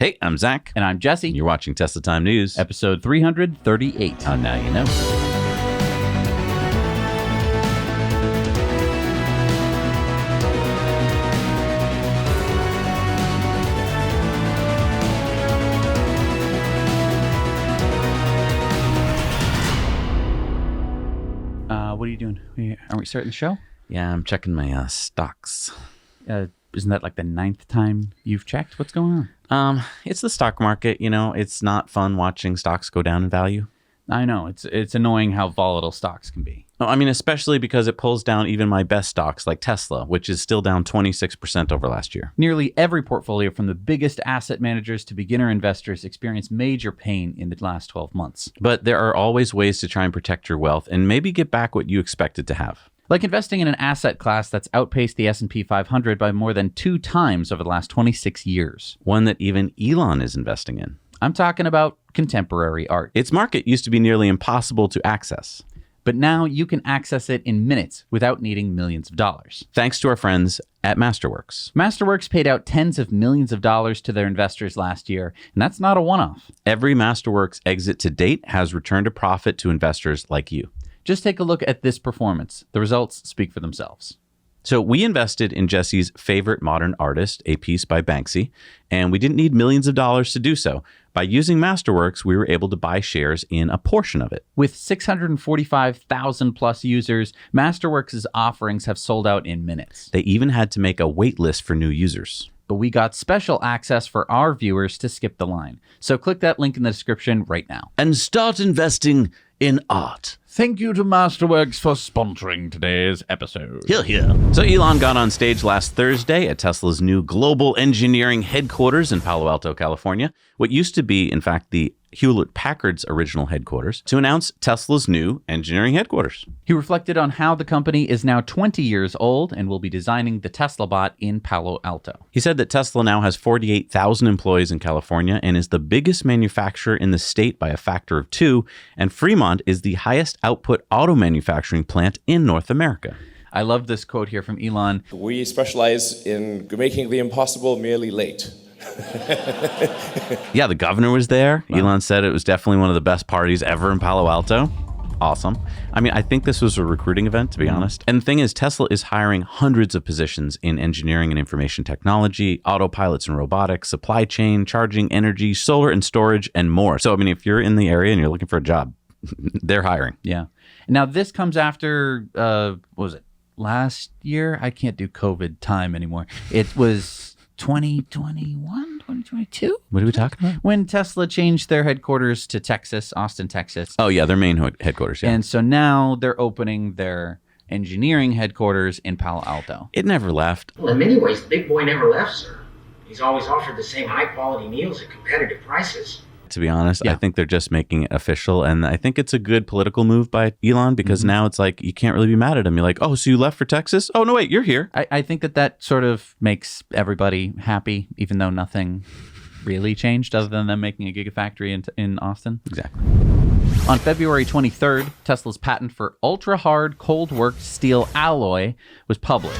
Hey, I'm Zach. And I'm Jesse. You're watching Tesla Time News. Episode 338. Now you know. What are you doing? Are we starting the show? Yeah, I'm checking my stocks. Isn't that like the 9th time you've checked? What's going on? It's the stock market. You know, it's not fun watching stocks go down in value. I know. It's annoying how volatile stocks can be. Oh, I mean, especially because it pulls down even my best stocks like Tesla, which is still down 26% over last year. Nearly every portfolio from the biggest asset managers to beginner investors experienced major pain in the last 12 months. But there are always ways to try and protect your wealth and maybe get back what you expected to have. Like investing in an asset class that's outpaced the S&P 500 by more than 2 times over the last 26 years. One that even Elon is investing in. I'm talking about contemporary art. Its market used to be nearly impossible to access. But now you can access it in minutes without needing millions of dollars. Thanks to our friends at Masterworks. Masterworks paid out tens of millions of dollars to their investors last year, and that's not a one-off. Every Masterworks exit to date has returned a profit to investors like you. Just take a look at this performance. The results speak for themselves. So we invested in Jesse's favorite modern artist, a piece by Banksy, and we didn't need millions of dollars to do so. By using Masterworks, we were able to buy shares in a portion of it. With 645,000 plus users, Masterworks' offerings have sold out in minutes. They even had to make a wait list for new users. But we got special access for our viewers to skip the line. So click that link in the description right now. And start investing in art. Thank you to Masterworks for sponsoring today's episode. Hear, hear. So Elon got on stage last Thursday at Tesla's new global engineering headquarters in Palo Alto, California, what used to be, in fact, the Hewlett-Packard's original headquarters, to announce Tesla's new engineering headquarters. He reflected on how the company is now 20 years old and will be designing the Tesla bot in Palo Alto. He said that Tesla now has 48,000 employees in California and is the biggest manufacturer in the state by a factor of 2, and Fremont is the highest output auto manufacturing plant in North America. I love this quote here from Elon. We specialize in making the impossible merely late. Yeah, the governor was there. Wow. Elon said it was definitely one of the best parties ever in Palo Alto. Awesome. I mean, I think this was a recruiting event, to be honest. And the thing is, Tesla is hiring hundreds of positions in engineering and information technology, autopilots and robotics, supply chain, charging, energy, solar and storage, and more. So, I mean, if you're in the area and you're looking for a job, they're hiring. Yeah. Now, this comes after, what was it, last year? I can't do COVID time anymore. It was 2021, 2022? What are we talking about? When Tesla changed their headquarters to Texas, Austin, Texas. Oh, yeah, their main headquarters, yeah. And so now they're opening their engineering headquarters in Palo Alto. It never left. Well, in many ways, the big boy never left, sir. He's always offered the same high-quality meals at competitive prices. To be honest, yeah. I think they're just making it official. And I think it's a good political move by Elon because now it's like you can't really be mad at him. You're like, oh, so you left for Texas? Oh, no, wait, you're here. I think that sort of makes everybody happy, even though nothing really changed other than them making a gigafactory in Austin. Exactly. On February 23rd, Tesla's patent for ultra-hard cold-worked steel alloy was published.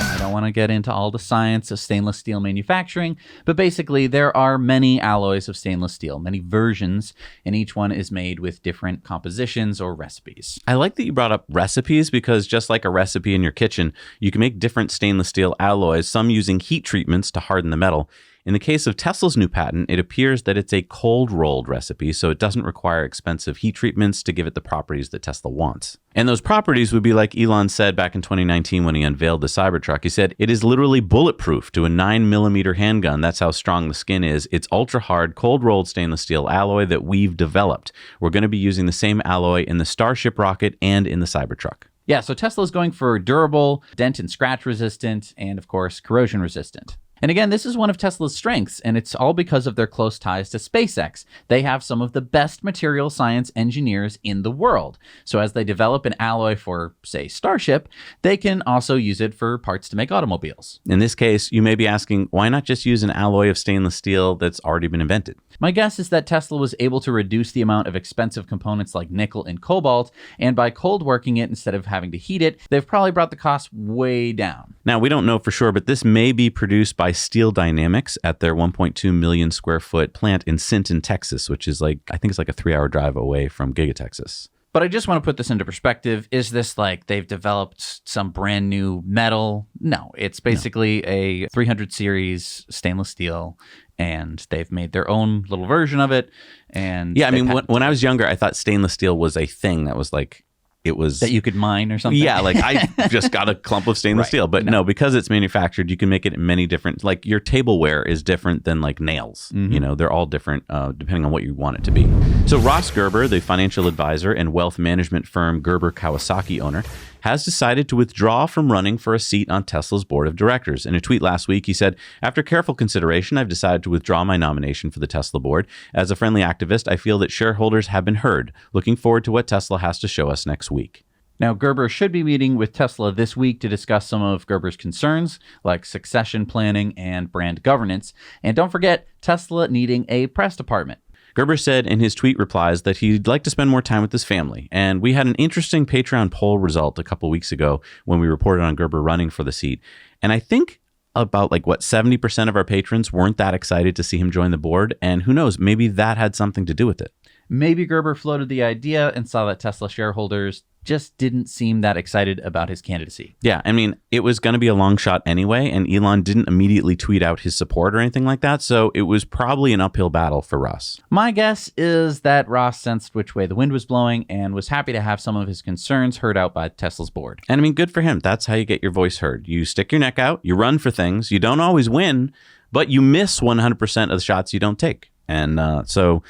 I don't want to get into all the science of stainless steel manufacturing, but basically there are many alloys of stainless steel, many versions, and each one is made with different compositions or recipes. I like that you brought up recipes because just like a recipe in your kitchen, you can make different stainless steel alloys, some using heat treatments to harden the metal. In the case of Tesla's new patent, it appears that it's a cold-rolled recipe, so it doesn't require expensive heat treatments to give it the properties that Tesla wants. And those properties would be like Elon said back in 2019 when he unveiled the Cybertruck. He said, it is literally bulletproof to a 9mm handgun. That's how strong the skin is. It's ultra-hard, cold-rolled stainless steel alloy that we've developed. We're going to be using the same alloy in the Starship rocket and in the Cybertruck. Yeah, so Tesla's going for durable, dent and scratch resistant, and of course, corrosion resistant. And again, this is one of Tesla's strengths, and it's all because of their close ties to SpaceX. They have some of the best material science engineers in the world. So as they develop an alloy for, say, Starship, they can also use it for parts to make automobiles. In this case, you may be asking, why not just use an alloy of stainless steel that's already been invented? My guess is that Tesla was able to reduce the amount of expensive components like nickel and cobalt, and by cold working it instead of having to heat it, they've probably brought the cost way down. Now, we don't know for sure, but this may be produced by by Steel Dynamics at their 1.2 million square foot plant in Sinton, Texas, which is like, I think it's like a 3-hour drive away from Giga Texas. But I just want to put this into perspective. Is this like they've developed some brand new metal? No, it's basically a 300 series stainless steel, and they've made their own little version of it. And yeah, I mean, when I was younger, I thought stainless steel was a thing that was like, it was that you could mine or something. Yeah, like I just got a clump of stainless steel, but no, because it's manufactured, you can make it in many different. Like your tableware is different than like nails. You know, they're all different depending on what you want it to be. So Ross Gerber, the financial advisor and wealth management firm Gerber Kawasaki owner, has decided to withdraw from running for a seat on Tesla's board of directors. In a tweet last week, he said, "After careful consideration, I've decided to withdraw my nomination for the Tesla board. As a friendly activist, I feel that shareholders have been heard. Looking forward to what Tesla has to show us next week." Now, Gerber should be meeting with Tesla this week to discuss some of Gerber's concerns, like succession planning and brand governance. And don't forget, Tesla needing a press department. Gerber said in his tweet replies that he'd like to spend more time with his family. And we had an interesting Patreon poll result a couple weeks ago when we reported on Gerber running for the seat. And I think about 70% of our patrons weren't that excited to see him join the board. And who knows, maybe that had something to do with it. Maybe Gerber floated the idea and saw that Tesla shareholders just didn't seem that excited about his candidacy. Yeah, I mean, it was going to be a long shot anyway, and Elon didn't immediately tweet out his support or anything like that, so it was probably an uphill battle for Ross. My guess is that Ross sensed which way the wind was blowing and was happy to have some of his concerns heard out by Tesla's board. And I mean, good for him. That's how you get your voice heard. You stick your neck out, you run for things, you don't always win, but you miss 100% of the shots you don't take. And so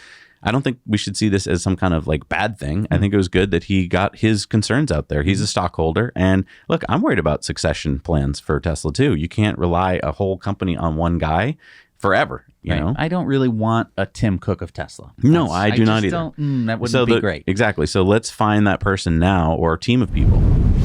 I don't think we should see this as some kind of bad thing. I think it was good that he got his concerns out there. He's a stockholder. And look, I'm worried about succession plans for Tesla too. You can't rely a whole company on one guy forever. You know? I don't really want a Tim Cook of Tesla. No, I do not either. That wouldn't be great. Exactly. So let's find that person now, or a team of people.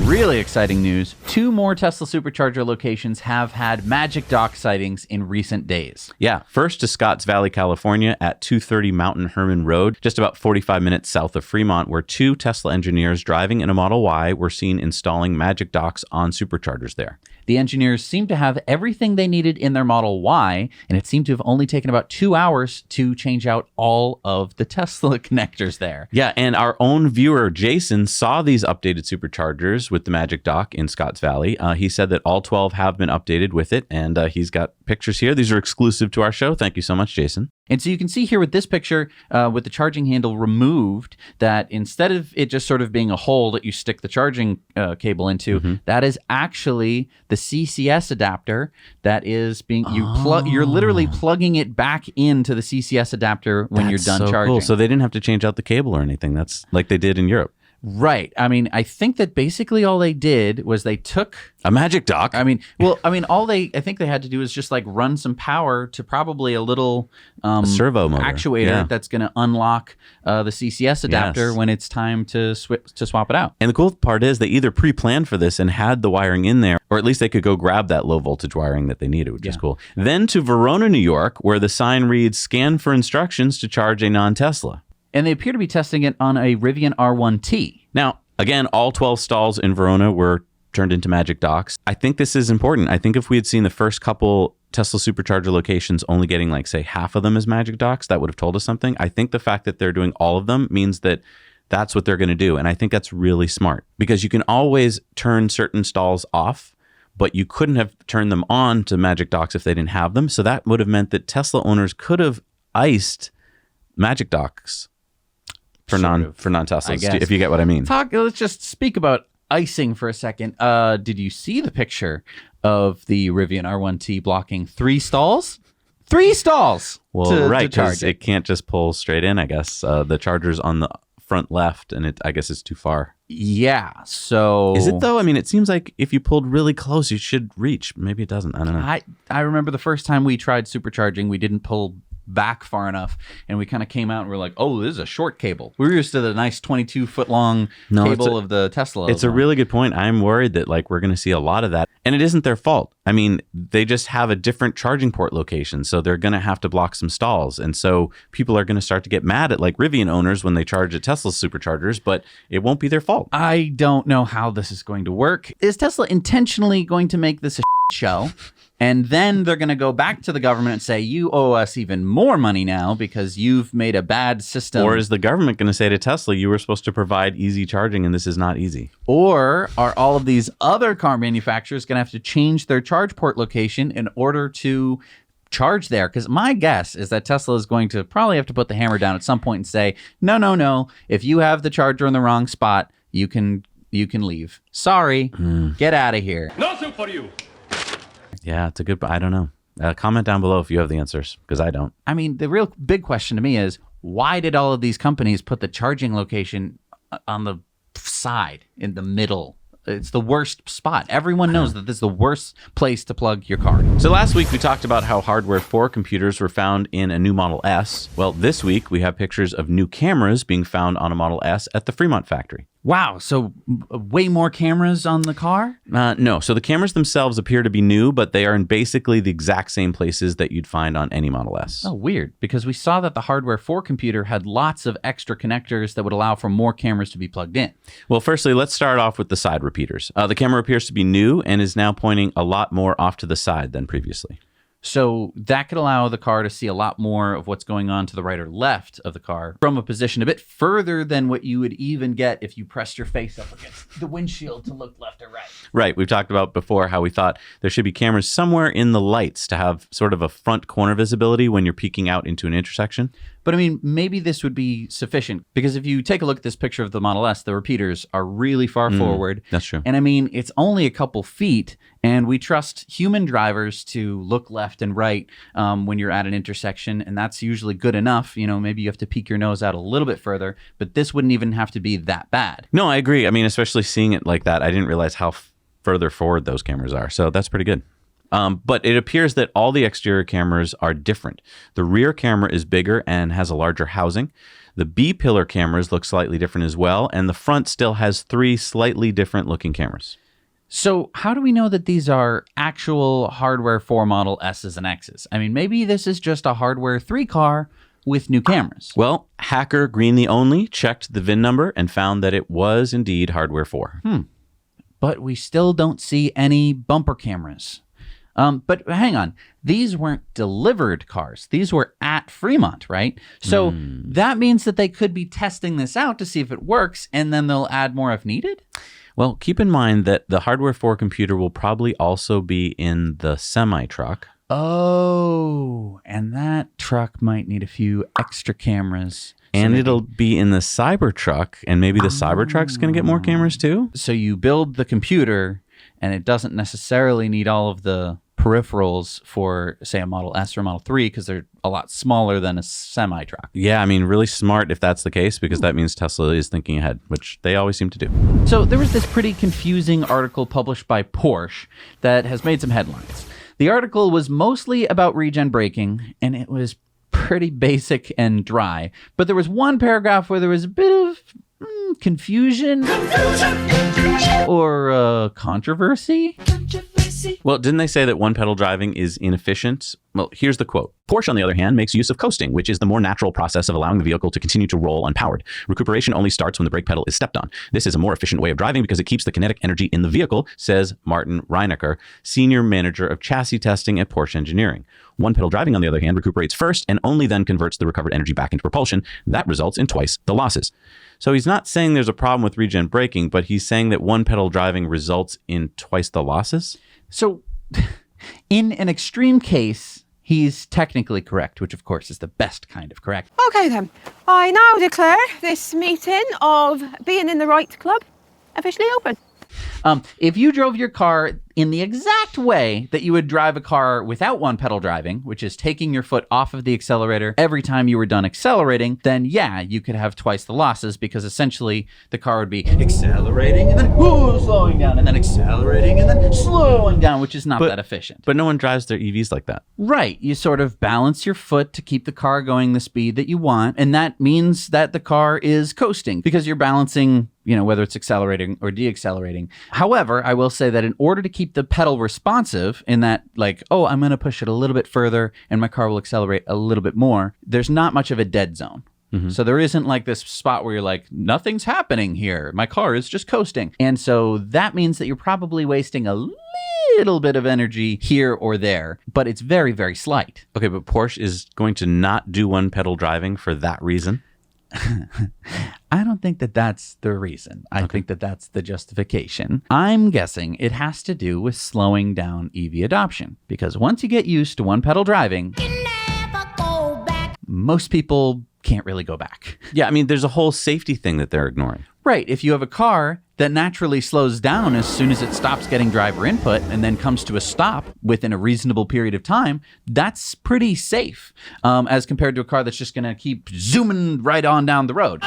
Really exciting news. 2 more Tesla Supercharger locations have had Magic Dock sightings in recent days. Yeah. First to Scotts Valley, California at 230 Mountain Herman Road, just about 45 minutes south of Fremont, where 2 Tesla engineers driving in a Model Y were seen installing Magic Docks on Superchargers there. The engineers seemed to have everything they needed in their Model Y, and it seemed to have only taken about 2 hours to change out all of the Tesla connectors there. Yeah, and our own viewer, Jason, saw these updated Superchargers with the Magic Dock in Scotts Valley. He said that all 12 have been updated with it, and he's got pictures here. These are exclusive to our show. Thank you so much, Jason. And so you can see here with this picture, with the charging handle removed, that instead of it just sort of being a hole that you stick the charging cable into, that is actually the CCS adapter that is being, you're literally plugging it back into the CCS adapter when you're done charging. Cool. So they didn't have to change out the cable or anything. That's like they did in Europe. Right. I mean, I think that basically all they did was they took a Magic Dock. I think they had to do is just run some power to probably a little a servo motor actuator that's going to unlock the CCS adapter when it's time to swap it out. And the cool part is they either pre-planned for this and had the wiring in there, or at least they could go grab that low voltage wiring that they needed, which is cool. Then to Verona, New York, where the sign reads, "Scan for instructions to charge a non-Tesla." And they appear to be testing it on a Rivian R1T. Now, again, all 12 stalls in Verona were turned into Magic Docks. I think this is important. I think if we had seen the first couple Tesla Supercharger locations only getting, say, half of them as Magic Docks, that would have told us something. I think the fact that they're doing all of them means that that's what they're going to do. And I think that's really smart, because you can always turn certain stalls off, but you couldn't have turned them on to Magic Docks if they didn't have them. So that would have meant that Tesla owners could have iced Magic Docks for non-Teslas, if you get what I mean. Let's just speak about icing for a second. Did you see the picture of the Rivian R1T blocking 3 stalls? 3 stalls! Well, right, because it can't just pull straight in, I guess. The charger's on the front left, and I guess it's too far. Yeah, so... Is it, though? I mean, it seems like if you pulled really close, you should reach. Maybe it doesn't. I don't know. I remember the first time we tried supercharging, we didn't pull back far enough, and we kind of came out and we're like, oh, this is a short cable. We were used to the nice 22-foot long cable of the Tesla. It's a really good point. I'm worried that we're going to see a lot of that, and it isn't their fault. I mean, they just have a different charging port location, so they're going to have to block some stalls, and so people are going to start to get mad at Rivian owners when they charge at Tesla Superchargers, but it won't be their fault. I don't know how this is going to work. Is Tesla intentionally going to make this a show And then they're going to go back to the government and say, you owe us even more money now because you've made a bad system. Or is the government going to say to Tesla, you were supposed to provide easy charging and this is not easy? Or are all of these other car manufacturers going to have to change their charge port location in order to charge there? Because my guess is that Tesla is going to probably have to put the hammer down at some point and say, no. If you have the charger in the wrong spot, you can leave. Sorry, get out of here. Nothing for you. Yeah, it's a good, I don't know. Comment down below if you have the answers, because I don't. I mean, the real big question to me is, why did all of these companies put the charging location on the side, in the middle? It's the worst spot. Everyone knows that this is the worst place to plug your car. So last week we talked about how hardware for computers were found in a new Model S. Well, this week we have pictures of new cameras being found on a Model S at the Fremont factory. Wow, so way more cameras on the car? No, so the cameras themselves appear to be new, but they are in basically the exact same places that you'd find on any Model S. Oh, weird, because we saw that the hardware for computer had lots of extra connectors that would allow for more cameras to be plugged in. Well, firstly, let's start off with the side repeaters. The camera appears to be new and is now pointing a lot more off to the side than previously. So that could allow the car to see a lot more of what's going on to the right or left of the car from a position a bit further than what you would even get if you pressed your face up against the windshield to look left or right. Right. We've talked about before how we thought there should be cameras somewhere in the lights to have sort of a front corner visibility when you're peeking out into an intersection. But I mean, maybe this would be sufficient, because if you take a look at this picture of the Model S, the repeaters are really far forward. That's true. And I mean, it's only a couple feet, and we trust human drivers to look left and right when you're at an intersection, and that's usually good enough. You know, maybe you have to peek your nose out a little bit further, but this wouldn't even have to be that bad. No, I agree. I mean, especially seeing it like that, I didn't realize how further forward those cameras are. So that's pretty good. But it appears that all the exterior cameras are different. The rear camera is bigger and has a larger housing. The B-pillar cameras look slightly different as well, and the front still has 3 slightly different looking cameras. So how do we know that these are actual hardware 4 Model S's and X's? I mean, maybe this is just a hardware 3 car with new cameras. Well, hacker Green the Only checked the VIN number and found that it was indeed hardware 4. But we still don't see any bumper cameras. But hang on, these weren't delivered cars. These were at Fremont, right? So that means that they could be testing this out to see if it works, and then they'll add more if needed? Well, keep in mind that the hardware for computer will probably also be in the semi-truck. Oh, and that truck might need a few extra cameras. And it'll be in the Cybertruck, and maybe the Cybertruck's going to get more cameras too? So you build the computer, and it doesn't necessarily need all of the peripherals for, say, a Model S or Model 3, because they're a lot smaller than a semi-truck. Yeah, I mean, really smart if that's the case, because that means Tesla is thinking ahead, which they always seem to do. So there was this pretty confusing article published by Porsche that has made some headlines. The article was mostly about regen braking, and it was pretty basic and dry. But there was one paragraph where there was a bit of confusion or controversy. Well, didn't they say that one pedal driving is inefficient? Well, here's the quote. Porsche, on the other hand, makes use of coasting, which is the more natural process of allowing the vehicle to continue to roll unpowered. Recuperation only starts when the brake pedal is stepped on. This is a more efficient way of driving because it keeps the kinetic energy in the vehicle, says Martin Reinecker, senior manager of chassis testing at Porsche Engineering. One pedal driving, on the other hand, recuperates first and only then converts the recovered energy back into propulsion. That results in twice the losses. So he's not saying there's a problem with regen braking, but he's saying that one pedal driving results in twice the losses? So in an extreme case, he's technically correct, which of course is the best kind of correct. Okay then, I now declare this meeting of Being in the Right Club officially open. If you drove your car in the exact way that you would drive a car without one pedal driving, which is taking your foot off of the accelerator every time you were done accelerating, then yeah, you could have twice the losses, because essentially the car would be accelerating and then slowing down, and then accelerating and then slowing down, which is not that efficient. But no one drives their EVs like that. Right. You sort of balance your foot to keep the car going the speed that you want, and that means that the car is coasting because you're balancing, you know, whether it's accelerating or deaccelerating. However, I will say that in order to keep the pedal responsive, in that, like, oh, I'm going to push it a little bit further and my car will accelerate a little bit more, there's not much of a dead zone. So there isn't like this spot where you're like, nothing's happening here. My car is just coasting. And so that means that you're probably wasting a little bit of energy here or there, but it's very, very slight. Okay, but Porsche is going to not do one-pedal driving for that reason? I don't think that that's the reason. I think that that's the justification. I'm guessing it has to do with slowing down EV adoption, because once you get used to one-pedal driving, most people can't really go back. Yeah, I mean, there's a whole safety thing that they're ignoring. Right. If you have a car that naturally slows down as soon as it stops getting driver input and then comes to a stop within a reasonable period of time, that's pretty safe as compared to a car that's just going to keep zooming right on down the road.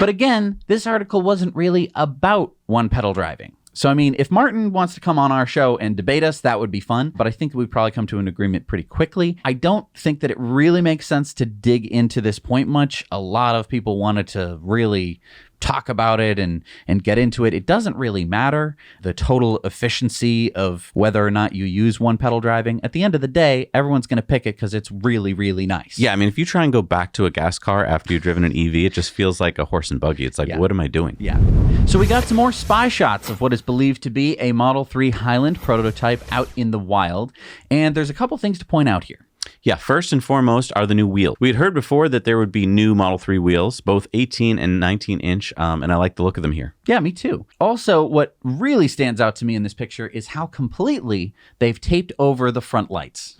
But again, this article wasn't really about one-pedal driving. So, I mean, if Martin wants to come on our show and debate us, that would be fun. But I think we'd probably come to an agreement pretty quickly. I don't think that it really makes sense to dig into this point much. A lot of people wanted to really talk about it and get into it. It doesn't really matter the total efficiency of whether or not you use one-pedal driving. At the end of the day, everyone's going to pick it because it's really, really nice. Yeah, I mean, if you try and go back to a gas car after you've driven an EV, it just feels like a horse and buggy. It's like, what am I doing? Yeah. So we got some more spy shots of what is believed to be a Model 3 Highland prototype out in the wild. And there's a couple things to point out here. Yeah, first and foremost are the new wheels. We had heard before that there would be new Model 3 wheels, both 18 and 19 inch, and I like the look of them here. Yeah, me too. Also, what really stands out to me in this picture is how completely they've taped over the front lights.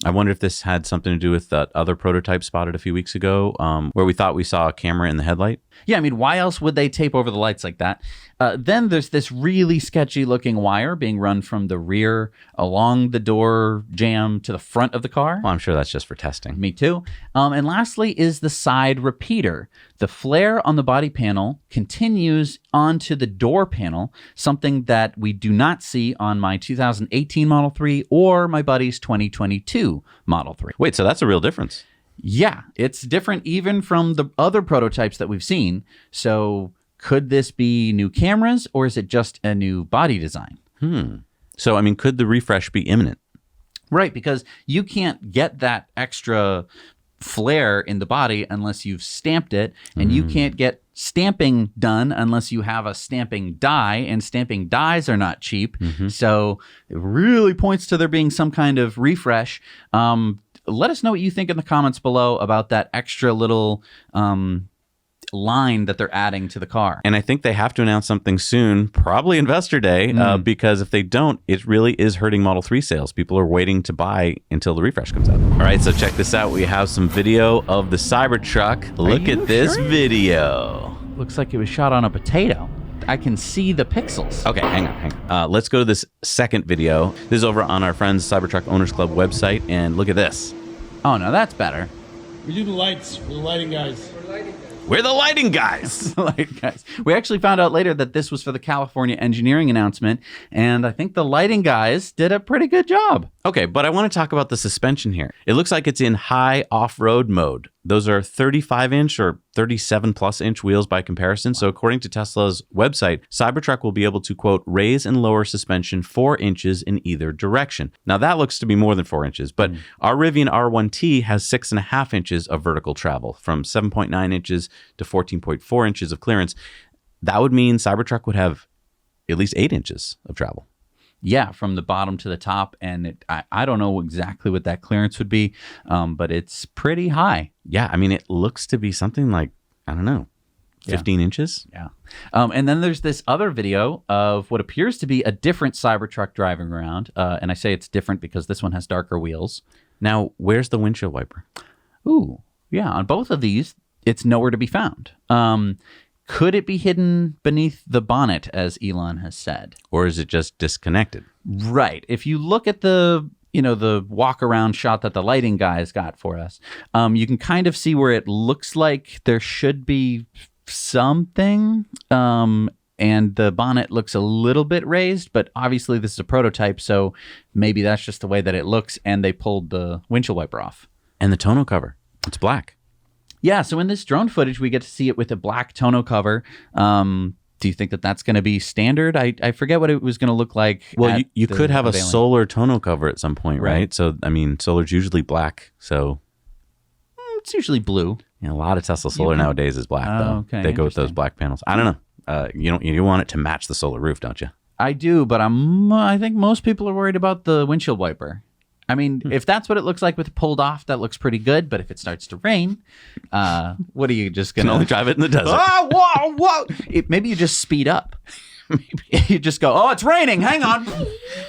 I wonder if this had something to do with that other prototype spotted a few weeks ago, where we thought we saw a camera in the headlight. Yeah, I mean, why else would they tape over the lights like that? Then there's this really sketchy looking wire being run from the rear along the door jamb to the front of the car. Well, I'm sure that's just for testing. Me too. And lastly is the side repeater. The flare on the body panel continues onto the door panel, something that we do not see on my 2018 Model 3 or my buddy's 2022 Model 3. Wait, so that's a real difference? Yeah, it's different even from the other prototypes that we've seen. So could this be new cameras or is it just a new body design? So, I mean, could the refresh be imminent? Right, because you can't get that extra flare in the body unless you've stamped it, and you can't get stamping done unless you have a stamping die, and stamping dies are not cheap. So it really points to there being some kind of refresh. Let us know what you think in the comments below about that extra little line that they're adding to the car. And I think they have to announce something soon, probably Investor Day, because if they don't, it really is hurting Model 3 sales. People are waiting to buy until the refresh comes out. All right, so check this out. We have some video of the Cybertruck. Look at this video. Looks like it was shot on a potato. I can see the pixels. Okay, hang on. Let's go to this second video. This is over on our friends Cybertruck Owners Club website, and look at this. Oh, no, that's better. We do the lights. We're the lighting guys. We're the lighting guys. Guys. We actually found out later that this was for the California engineering announcement, and I think the lighting guys did a pretty good job. Okay, but I want to talk about the suspension here. It looks like it's in high off-road mode. Those are 35-inch or 37-plus inch wheels by comparison. So according to Tesla's website, Cybertruck will be able to, quote, raise and lower suspension 4 inches in either direction. Now, that looks to be more than 4 inches, but our Rivian R1T has 6.5 inches of vertical travel, from 7.9 inches to 14.4 inches of clearance. That would mean Cybertruck would have at least 8 inches of travel. Yeah, from the bottom to the top. And I don't know exactly what that clearance would be, but it's pretty high. Yeah, I mean, it looks to be something like, I don't know, 15 inches? Yeah. And then there's this other video of what appears to be a different Cybertruck driving around. And I say it's different because this one has darker wheels. Now, where's the windshield wiper? Ooh, yeah. On both of these, it's nowhere to be found. Could it be hidden beneath the bonnet, as Elon has said? Or is it just disconnected? Right. If you look at the walk around shot that the lighting guys got for us, you can kind of see where it looks like there should be something. And the bonnet looks a little bit raised, but obviously this is a prototype, so maybe that's just the way that it looks, and they pulled the windshield wiper off. And the tonneau cover, it's black. Yeah, so in this drone footage, we get to see it with a black tonneau cover. Do you think that that's going to be standard? I forget what it was going to look like. Well, you could have a solar tonneau cover at some point, right? So, I mean, solar's usually black, so... It's usually blue. Yeah, a lot of Tesla solar nowadays is black, though. Okay, they go with those black panels. I don't know. you want it to match the solar roof, don't you? I do, but I think most people are worried about the windshield wiper. I mean, if that's what it looks like with it pulled off, that looks pretty good. But if it starts to rain, what are you just going to... Can only drive it in the desert. Whoa. Maybe you just speed up. Maybe you just go, oh, it's raining. Hang on.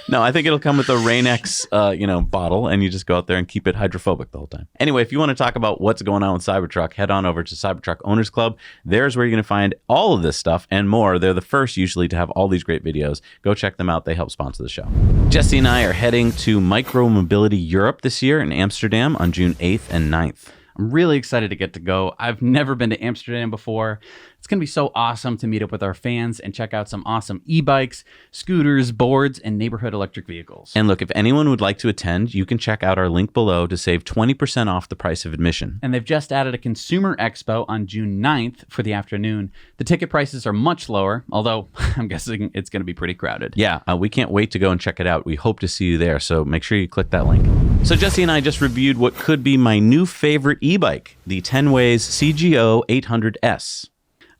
No, I think it'll come with a Rain-X, bottle, and you just go out there and keep it hydrophobic the whole time. Anyway, if you want to talk about what's going on with Cybertruck, head on over to Cybertruck Owners Club. There's where you're going to find all of this stuff and more. They're the first usually to have all these great videos. Go check them out. They help sponsor the show. Jesse and I are heading to Micromobility Europe this year in Amsterdam on June 8th and 9th. I'm really excited to get to go. I've never been to Amsterdam before. It's going to be so awesome to meet up with our fans and check out some awesome e-bikes, scooters, boards, and neighborhood electric vehicles. And look, if anyone would like to attend, you can check out our link below to save 20% off the price of admission. And they've just added a consumer expo on June 9th for the afternoon. The ticket prices are much lower, although I'm guessing it's going to be pretty crowded. Yeah, we can't wait to go and check it out. We hope to see you there, so make sure you click that link. So Jesse and I just reviewed what could be my new favorite e-bike, the Tenways CGO 800S.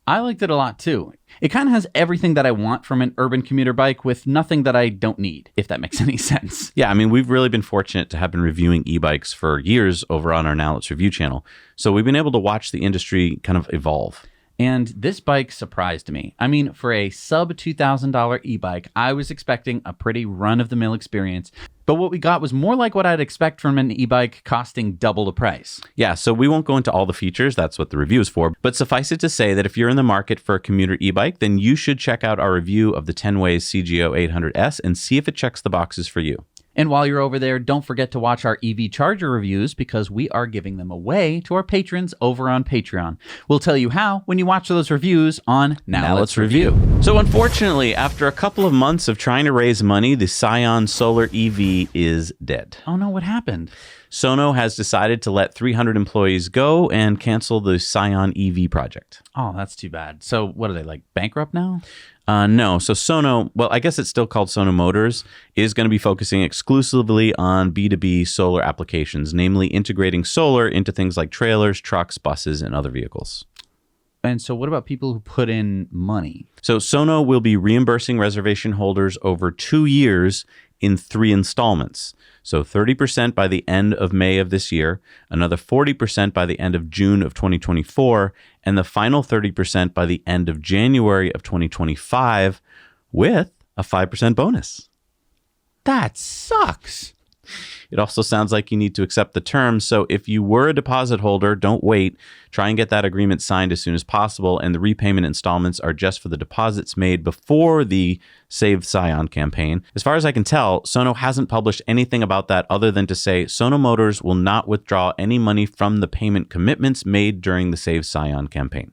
I liked it a lot too. It kind of has everything that I want from an urban commuter bike with nothing that I don't need, if that makes any sense. Yeah, I mean, we've really been fortunate to have been reviewing e-bikes for years over on our Now Let's Review channel. So we've been able to watch the industry kind of evolve. And this bike surprised me. I mean, for a sub $2,000 e-bike, I was expecting a pretty run-of-the-mill experience. But what we got was more like what I'd expect from an e-bike costing double the price. Yeah, so we won't go into all the features. That's what the review is for. But suffice it to say that if you're in the market for a commuter e-bike, then you should check out our review of the Tenways CGO 800S and see if it checks the boxes for you. And while you're over there, don't forget to watch our EV Charger reviews because we are giving them away to our patrons over on Patreon. We'll tell you how when you watch those reviews on Now Let's Review. So unfortunately, after a couple of months of trying to raise money, the Sion Solar EV is dead. Oh no, what happened? Sono has decided to let 300 employees go and cancel the Sion EV project. Oh, that's too bad. So what are they, like bankrupt now? No. So Sono, well, I guess it's still called Sono Motors, is going to be focusing exclusively on B2B solar applications, namely integrating solar into things like trailers, trucks, buses, and other vehicles. And so what about people who put in money? So Sono will be reimbursing reservation holders over 2 years in 3 installments. So 30% by the end of May of this year, another 40% by the end of June of 2024, and the final 30% by the end of January of 2025 with a 5% bonus. That sucks. It also sounds like you need to accept the terms. So if you were a deposit holder, don't wait. Try and get that agreement signed as soon as possible. And the repayment installments are just for the deposits made before the Save Sion campaign. As far as I can tell, Sono hasn't published anything about that other than to say Sono Motors will not withdraw any money from the payment commitments made during the Save Sion campaign.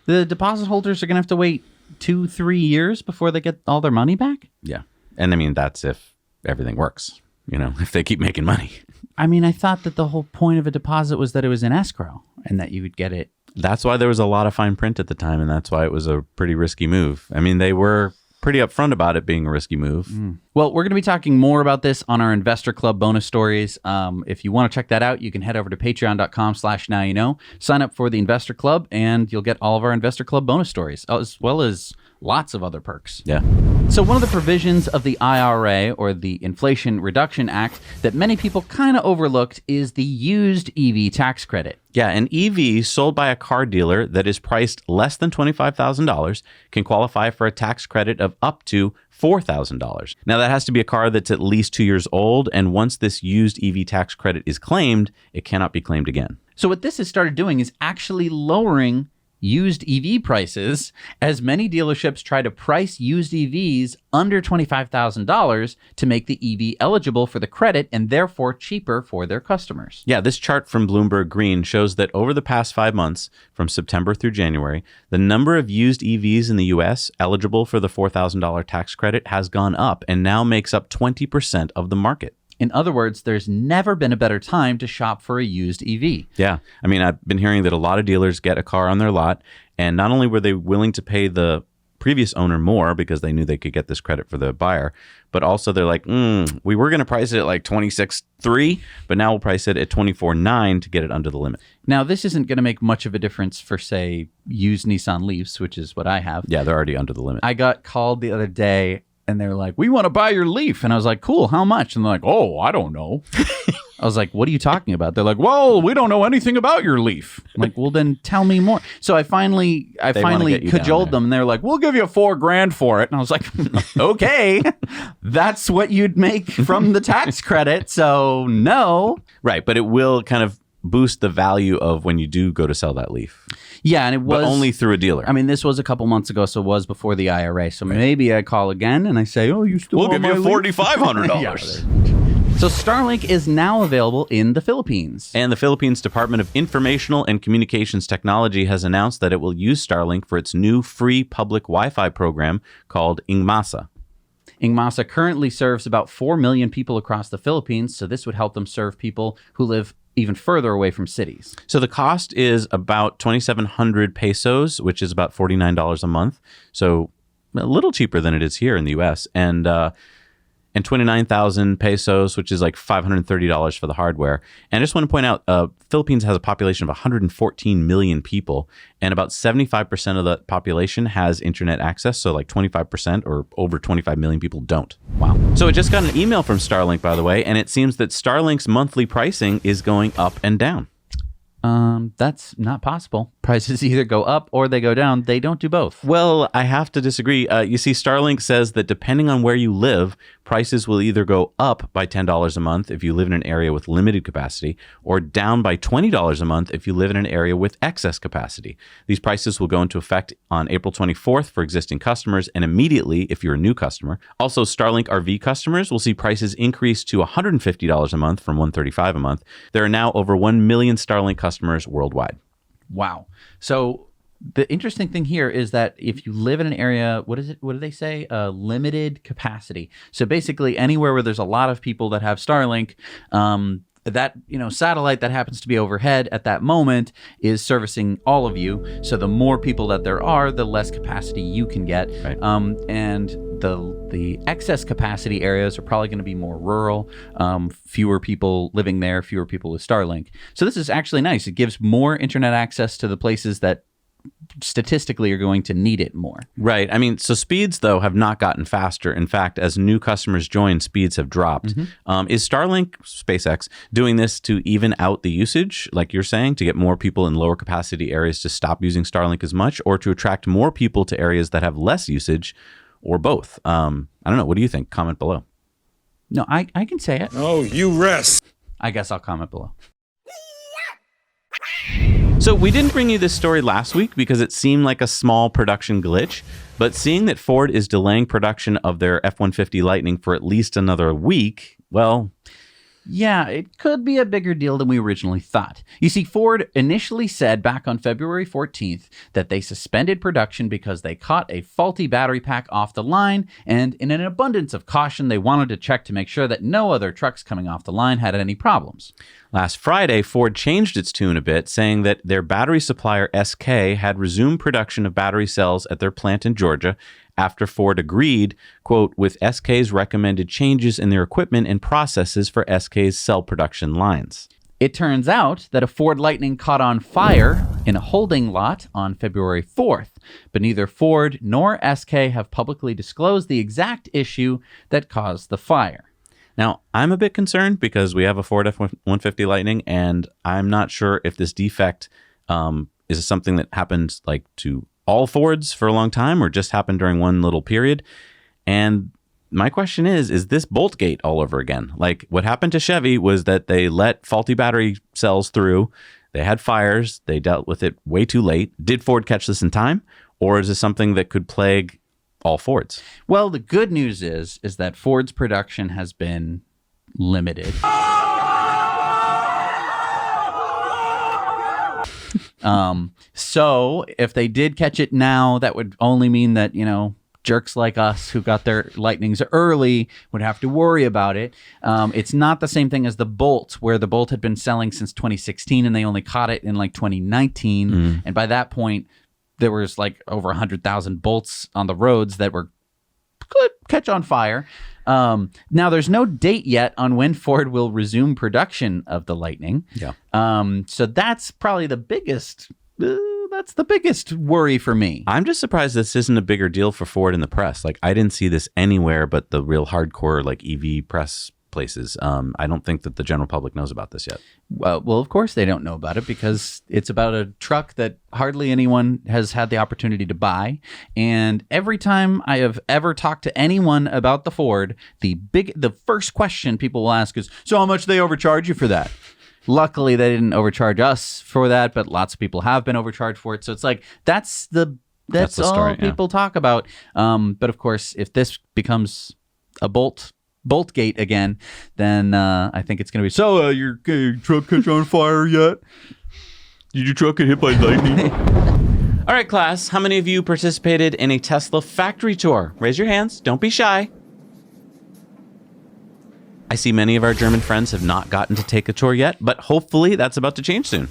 The deposit holders are going to have to wait 2-3 years before they get all their money back? Yeah. And I mean, that's if everything works. You know, if they keep making money. I mean, I thought that the whole point of a deposit was that it was in escrow and that you would get it. That's why there was a lot of fine print at the time, and that's why it was a pretty risky move. I mean, they were pretty upfront about it being a risky move. Well, we're going to be talking more about this on our Investor Club bonus stories. If you want to check that out, you can head over to patreon.com/nowyouknow, sign up for the Investor Club, and you'll get all of our Investor Club bonus stories, as well as lots of other perks. Yeah. So one of the provisions of the IRA, or the Inflation Reduction Act, that many people kind of overlooked is the used EV tax credit. Yeah, an EV sold by a car dealer that is priced less than $25,000 can qualify for a tax credit of up to $4,000. Now, that has to be a car that's at least 2 years old, and once this used EV tax credit is claimed, it cannot be claimed again. So what this has started doing is actually lowering used EV prices, as many dealerships try to price used EVs under $25,000 to make the EV eligible for the credit and therefore cheaper for their customers. Yeah, this chart from Bloomberg Green shows that over the past 5 months, from September through January, the number of used EVs in the U.S. eligible for the $4,000 tax credit has gone up and now makes up 20% of the market. In other words, there's never been a better time to shop for a used EV. Yeah. I mean, I've been hearing that a lot of dealers get a car on their lot, and not only were they willing to pay the previous owner more because they knew they could get this credit for the buyer. But also they're like, we were going to price it at like 26.3, but now we'll price it at 24.9 to get it under the limit. Now, this isn't going to make much of a difference for, say, used Nissan Leafs, which is what I have. Yeah, they're already under the limit. I got called the other day and they're like, we want to buy your Leaf. And I was like, cool, how much? And they're like, oh, I don't know. I was like, what are you talking about? They're like, well, we don't know anything about your Leaf. I'm like, well, then tell me more. So I finally cajoled them and they're like, we'll give you $4,000 for it. And I was like, okay, that's what you'd make from the tax credit. So no. Right. But it will kind of boost the value of when you do go to sell that Leaf. Yeah, and it was... But only through a dealer. I mean, this was a couple months ago, so it was before the IRA. So maybe I call again and I say, oh, you still We'll give you $4,500. Yeah. So Starlink is now available in the Philippines. And the Philippines Department of Informational and Communications Technology has announced that it will use Starlink for its new free public Wi-Fi program called Ingmasa. Ingmasa currently serves about 4 million people across the Philippines, so this would help them serve people who live even further away from cities. So the cost is about 2,700 pesos, which is about $49 a month. So a little cheaper than it is here in the U.S. And 29,000 pesos, which is like $530 for the hardware. And I just want to point out, Philippines has a population of 114 million people, and about 75% of the population has internet access. So like 25% or over 25 million people don't. Wow. So I just got an email from Starlink, by the way, and it seems that Starlink's monthly pricing is going up and down. That's not possible. Prices either go up or they go down. They don't do both. Well, I have to disagree. You see, Starlink says that depending on where you live, prices will either go up by $10 a month if you live in an area with limited capacity, or down by $20 a month if you live in an area with excess capacity. These prices will go into effect on April 24th for existing customers and immediately if you're a new customer. Also, Starlink RV customers will see prices increase to $150 a month from $135 a month. There are now over 1 million Starlink customers worldwide. Wow. So the interesting thing here is that if you live in an area, what do they say? Limited capacity. So basically anywhere where there's a lot of people that have Starlink, that, satellite that happens to be overhead at that moment is servicing all of you. So the more people that there are, the less capacity you can get. Right. And the excess capacity areas are probably going to be more rural, fewer people living there, fewer people with Starlink. So this is actually nice. It gives more internet access to the places that statistically are going to need it more. Right. I mean, so speeds, though, have not gotten faster. In fact, as new customers join, speeds have dropped. Is Starlink, SpaceX, doing this to even out the usage, like you're saying, to get more people in lower capacity areas to stop using Starlink as much, or to attract more people to areas that have less usage, or both? I don't know. What do you think? Comment below. No, I can say it. Oh, you rest. I guess I'll comment below. So we didn't bring you this story last week because it seemed like a small production glitch, but seeing that Ford is delaying production of their F-150 Lightning for at least another week, well... Yeah, it could be a bigger deal than we originally thought. You see, Ford initially said back on February 14th that they suspended production because they caught a faulty battery pack off the line, and in an abundance of caution, they wanted to check to make sure that no other trucks coming off the line had any problems. Last Friday, Ford changed its tune a bit, saying that their battery supplier SK had resumed production of battery cells at their plant in Georgia after Ford agreed, quote, with SK's recommended changes in their equipment and processes for SK's cell production lines. It turns out that a Ford Lightning caught on fire in a holding lot on February 4th, but neither Ford nor SK have publicly disclosed the exact issue that caused the fire. Now, I'm a bit concerned because we have a Ford F-150 Lightning, and I'm not sure if this defect is something that happened like to all Fords for a long time or just happened during one little period. And my question is this Boltgate all over again? Like what happened to Chevy was that they let faulty battery cells through. They had fires. They dealt with it way too late. Did Ford catch this in time? Or is this something that could plague all Fords? Well, the good news is that Ford's production has been limited. So if they did catch it now, that would only mean that, jerks like us who got their Lightnings early would have to worry about it. It's not the same thing as the Bolt, where the Bolt had been selling since 2016 and they only caught it in like 2019. And by that point, there was like over 100,000 bolts on the roads that could catch on fire. Now, there's no date yet on when Ford will resume production of the Lightning. Yeah. So that's probably the biggest. That's the biggest worry for me. I'm just surprised this isn't a bigger deal for Ford in the press. Like, I didn't see this anywhere but the real hardcore like EV press places. I don't think that the general public knows about this yet. Well, of course they don't know about it because it's about a truck that hardly anyone has had the opportunity to buy. And every time I have ever talked to anyone about the Ford, the first question people will ask is, so how much they overcharge you for that? Luckily, they didn't overcharge us for that, but lots of people have been overcharged for it. So it's like, that's the story, people talk about. But of course, if this becomes a Boltgate again, then I think it's going to be, so your truck catch on fire yet? Did your truck get hit by lightning? All right, class, how many of you participated in a Tesla factory tour? Raise your hands. Don't be shy. I see many of our German friends have not gotten to take a tour yet, but hopefully that's about to change soon.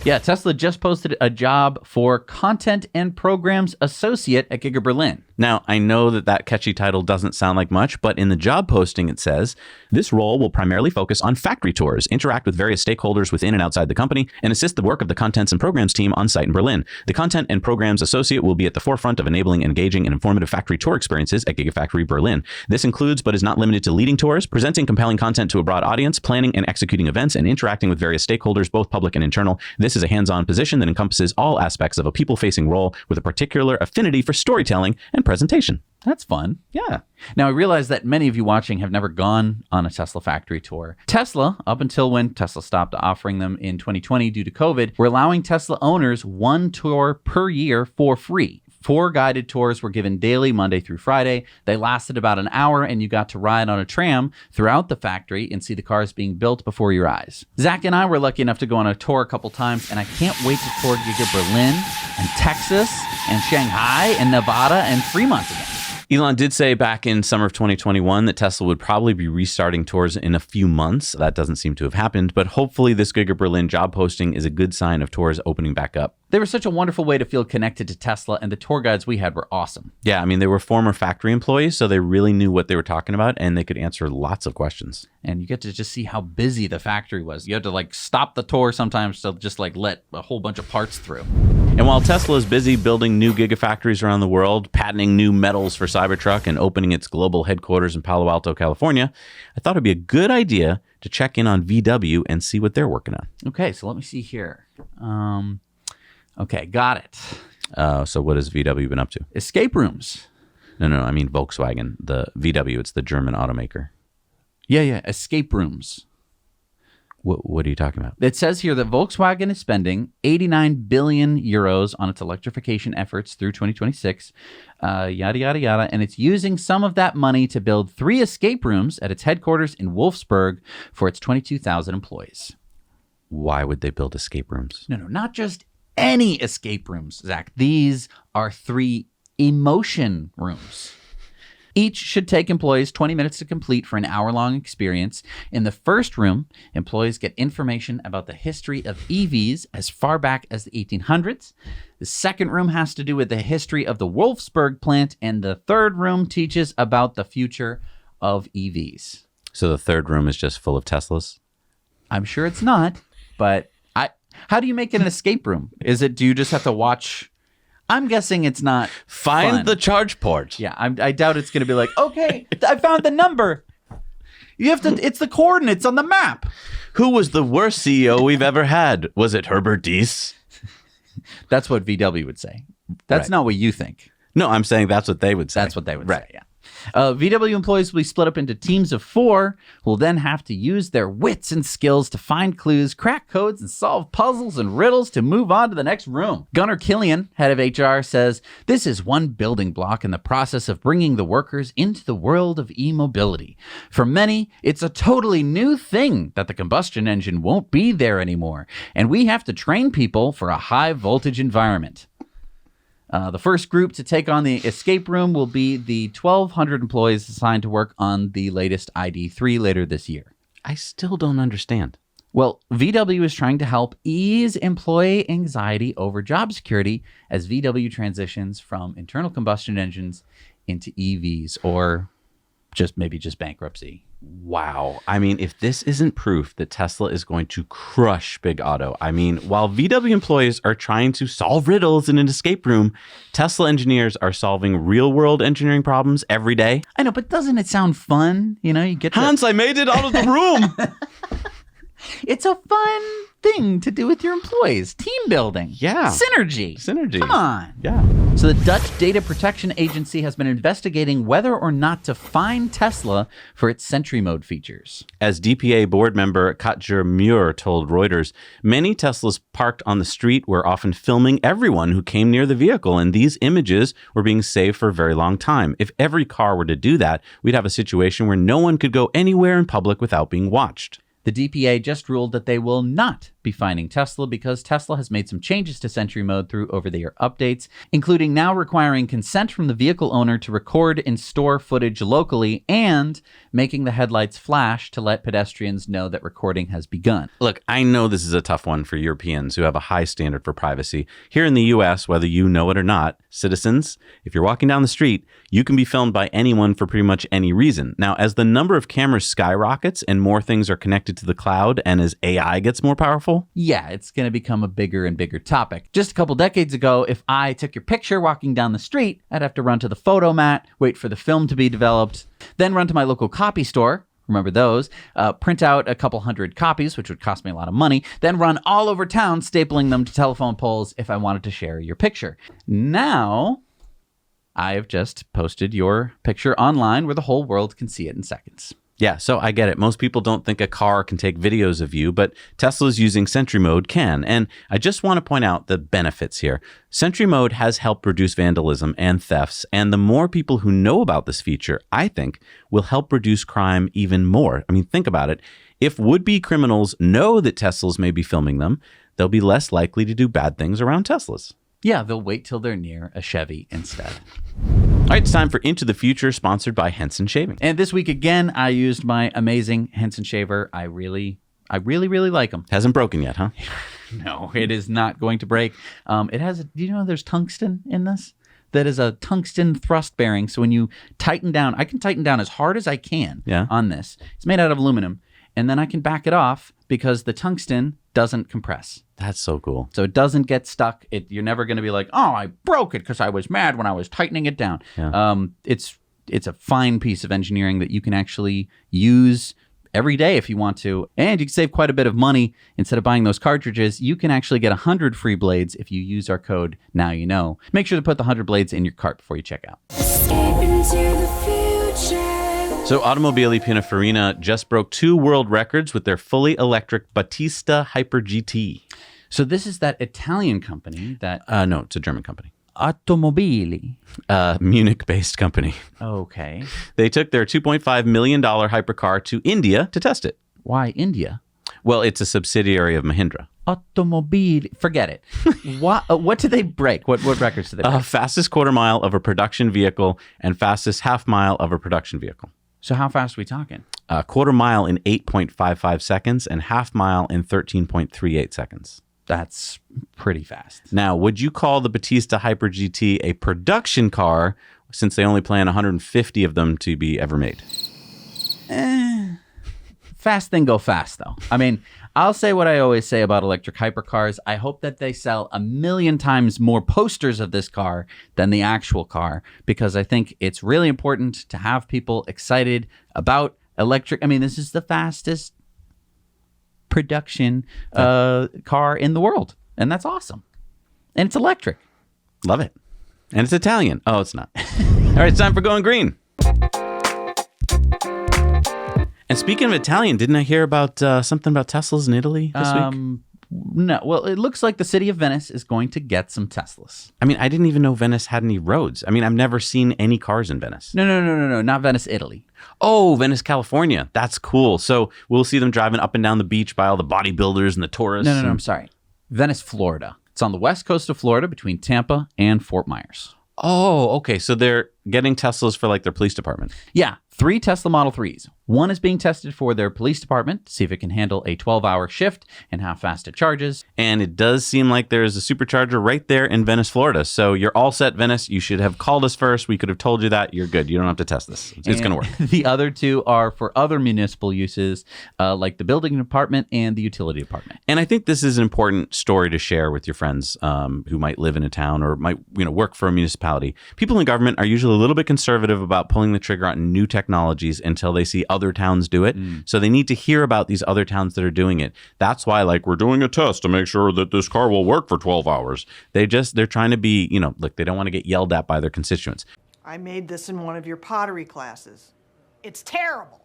Yeah, Tesla just posted a job for Content and Programs Associate at GigaBerlin. Now, I know that catchy title doesn't sound like much, but in the job posting it says, this role will primarily focus on factory tours, interact with various stakeholders within and outside the company, and assist the work of the Contents and Programs team on site in Berlin. The Content and Programs Associate will be at the forefront of enabling, engaging, and informative factory tour experiences at Gigafactory Berlin. This includes, but is not limited to, leading tours, presenting compelling content to a broad audience, planning and executing events, and interacting with various stakeholders, both public and internal. This is a hands-on position that encompasses all aspects of a people-facing role with a particular affinity for storytelling and presentation. That's fun. Yeah. Now, I realize that many of you watching have never gone on a Tesla factory tour. Tesla, up until when Tesla stopped offering them in 2020 due to COVID, were allowing Tesla owners one tour per year for free. 4 guided tours were given daily, Monday through Friday. They lasted about an hour, and you got to ride on a tram throughout the factory and see the cars being built before your eyes. Zach and I were lucky enough to go on a tour a couple times, and I can't wait to tour GigaBerlin and Texas and Shanghai and Nevada and Fremont again. Elon did say back in summer of 2021 that Tesla would probably be restarting tours in a few months. That doesn't seem to have happened, but hopefully this GigaBerlin job posting is a good sign of tours opening back up. They were such a wonderful way to feel connected to Tesla, and the tour guides we had were awesome. Yeah, I mean, they were former factory employees, so they really knew what they were talking about, and they could answer lots of questions. And you get to just see how busy the factory was. You had to like stop the tour sometimes to just like let a whole bunch of parts through. And while Tesla is busy building new gigafactories around the world, patenting new metals for Cybertruck, and opening its global headquarters in Palo Alto, California, I thought it'd be a good idea to check in on VW and see what they're working on. Okay, so let me see here. Okay, got it. So what has VW been up to? Escape rooms. No, I mean Volkswagen. The VW, it's the German automaker. Yeah, escape rooms. What are you talking about? It says here that Volkswagen is spending 89 billion euros on its electrification efforts through 2026, yada, yada, yada. And it's using some of that money to build 3 escape rooms at its headquarters in Wolfsburg for its 22,000 employees. Why would they build escape rooms? No, not just any escape rooms, Zach. These are 3 emotion rooms. Each should take employees 20 minutes to complete for an hour-long experience. In the first room, employees get information about the history of EVs as far back as the 1800s. The second room has to do with the history of the Wolfsburg plant, and the third room teaches about the future of EVs. So the third room is just full of Teslas? I'm sure it's not, but how do you make it an escape room? Do you just have to watch? I'm guessing it's not Find fun. the charge port. Yeah, I doubt it's going to be like, okay, I found the number. You have to. It's the coordinates on the map. Who was the worst CEO we've ever had? Was it Herbert Diess? That's what VW would say. That's Right. not what you think. No, I'm saying that's what they would say. That's what they would say, yeah. VW employees will be split up into teams of 4 who will then have to use their wits and skills to find clues, crack codes, and solve puzzles and riddles to move on to the next room. Gunnar Killian, head of HR, says, this is one building block in the process of bringing the workers into the world of e-mobility. For many, it's a totally new thing that the combustion engine won't be there anymore, and we have to train people for a high-voltage environment. The first group to take on the escape room will be the 1,200 employees assigned to work on the latest ID3 later this year. I still don't understand. Well, VW is trying to help ease employee anxiety over job security as VW transitions from internal combustion engines into EVs, or maybe just bankruptcy. Wow. I mean, if this isn't proof that Tesla is going to crush Big Auto, I mean, while VW employees are trying to solve riddles in an escape room, Tesla engineers are solving real-world engineering problems every day. I know, but doesn't it sound fun? You know, you get Hans, I made it out of the room. It's a fun thing to do with your employees. Team building. Yeah. Synergy. Synergy. Come on. Yeah. So the Dutch Data Protection Agency has been investigating whether or not to fine Tesla for its Sentry Mode features. As DPA board member Katja Muir told Reuters, many Teslas parked on the street were often filming everyone who came near the vehicle, and these images were being saved for a very long time. If every car were to do that, we'd have a situation where no one could go anywhere in public without being watched. The DPA just ruled that they will not be fining Tesla because Tesla has made some changes to Sentry Mode through over-the-air updates, including now requiring consent from the vehicle owner to record and store footage locally and making the headlights flash to let pedestrians know that recording has begun. Look, I know this is a tough one for Europeans who have a high standard for privacy. Here in the US, whether you know it or not, citizens, if you're walking down the street, you can be filmed by anyone for pretty much any reason. Now, as the number of cameras skyrockets and more things are connected to the cloud, and as AI gets more powerful, yeah, it's going to become a bigger and bigger topic. Just a couple decades ago, if I took your picture walking down the street, I'd have to run to the photomat, wait for the film to be developed, then run to my local copy store, remember those, print out a couple hundred copies, which would cost me a lot of money, then run all over town stapling them to telephone poles if I wanted to share your picture. Now, I have just posted your picture online where the whole world can see it in seconds. yeah, so I get it. Most people don't think a car can take videos of you, but Tesla's using Sentry Mode can. And I just want to point out the benefits here. Sentry Mode has helped reduce vandalism and thefts, and the more people who know about this feature, I think, will help reduce crime even more. I mean, think about it. If would-be criminals know that Teslas may be filming them, they'll be less likely to do bad things around Teslas. Yeah, they'll wait till they're near a Chevy instead. All right, it's time for Into the Future, sponsored by Henson Shaving. And this week, again, I used my amazing Henson shaver. I really like them. Hasn't broken yet, huh? No, it is not going to break. It has, do you know there's tungsten in this? That is a tungsten thrust bearing. So when you tighten down, I can tighten down as hard as I can on this. It's made out of aluminum. And then I can back it off because the tungsten doesn't compress. That's so cool. So it doesn't get stuck. You're never going to be like, oh, I broke it because I was mad when I was tightening it down. Yeah. It's a fine piece of engineering that you can actually use every day if you want to. And you can save quite a bit of money. Instead of buying those cartridges, you can actually get 100 free blades if you use our code Now You Know. Make sure to put the 100 blades in your cart before you check out. Escape into the future. So Automobili Pininfarina just broke 2 world records with their fully electric Battista Hyper GT. So this is that Italian company that... No, it's a German company. Automobili. Munich-based company. Okay. They took their $2.5 million hypercar to India to test it. Why India? Well, it's a subsidiary of Mahindra. Automobili. Forget it. What did they break? What records did they break? Fastest quarter mile of a production vehicle and fastest half mile of a production vehicle. So how fast are we talking? Quarter mile in 8.55 seconds and half mile in 13.38 seconds. That's pretty fast. Now, would you call the Battista Hyper GT a production car since they only plan 150 of them to be ever made? Fast thing go fast, though. I mean, I'll say what I always say about electric hypercars. I hope that they sell 1 million times more posters of this car than the actual car, because I think it's really important to have people excited about electric. I mean, this is the fastest production car in the world, and that's awesome. And it's electric. Love it. And it's Italian. Oh, it's not. All right, it's time for Going Green. And speaking of Italian, didn't I hear about something about Teslas in Italy this week? No. Well, it looks like the city of Venice is going to get some Teslas. I mean, I didn't even know Venice had any roads. I mean, I've never seen any cars in Venice. No. Not Venice, Italy. Oh, Venice, California. That's cool. So we'll see them driving up and down the beach by all the bodybuilders and the tourists. No, I'm sorry. Venice, Florida. It's on the west coast of Florida between Tampa and Fort Myers. Oh, okay. So they're getting Teslas for like their police department. Yeah, 3 Tesla Model 3s. One is being tested for their police department to see if it can handle a 12-hour shift and how fast it charges. And it does seem like there's a supercharger right there in Venice, Florida. So you're all set, Venice. You should have called us first. We could have told you that. You're good. You don't have to test this. It's going to work. The other 2 are for other municipal uses, like the building department and the utility department. And I think this is an important story to share with your friends who might live in a town or might work for a municipality. People in government are usually a little bit conservative about pulling the trigger on new technologies until they see other towns do it. So they need to hear about these other towns that are doing it. That's why, like, we're doing a test to make sure that this car will work for 12 hours. They're trying to be, look, they don't want to get yelled at by their constituents. I made this in one of your pottery classes. It's terrible.